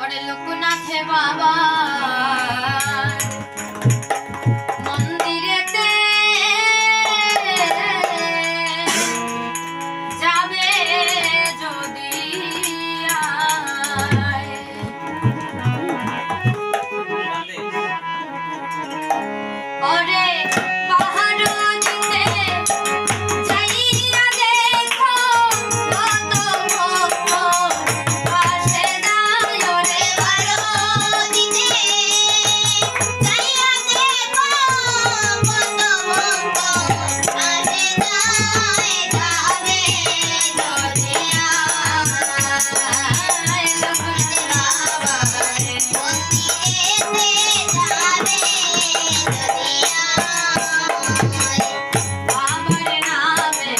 ওরে লোকনাথে বাবা মন্দিরেতে যাবে যদি আয়। ওরে পাহাড় দিতে যাইয়া দেখো কত ভক্ত আসে যায়। ওরে পাহাড় দিতে যাইয়া দেখো কত ভক্ত আসে যায়। যাবে যদি আয় লোকনাথ বাবার মন্দিরেতে যাবে যদি বাবার নামে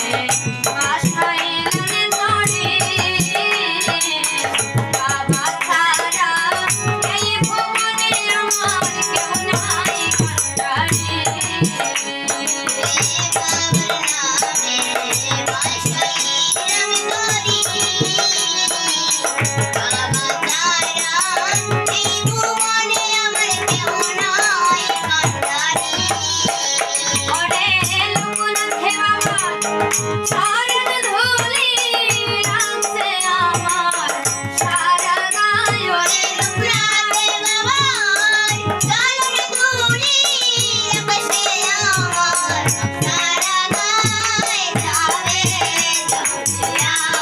বাসাইলেন তরি বাবা ছাড়া এই ভুবনে আমার কেউ নাই কান্ডারি। বাবার নামে বাসাইলেন তরি বাবা ছাড়া এই ভুবনে আমার কেউ নাই কান্ডারি। ওরে লোকনাথে বাবা চরণ ধুলি রাখছে আমার সারা গায়। ওরে লোকনাথে বাবা চরণ ধুলি রাখছে আমার সারা গায়। যাবে যদি আয়।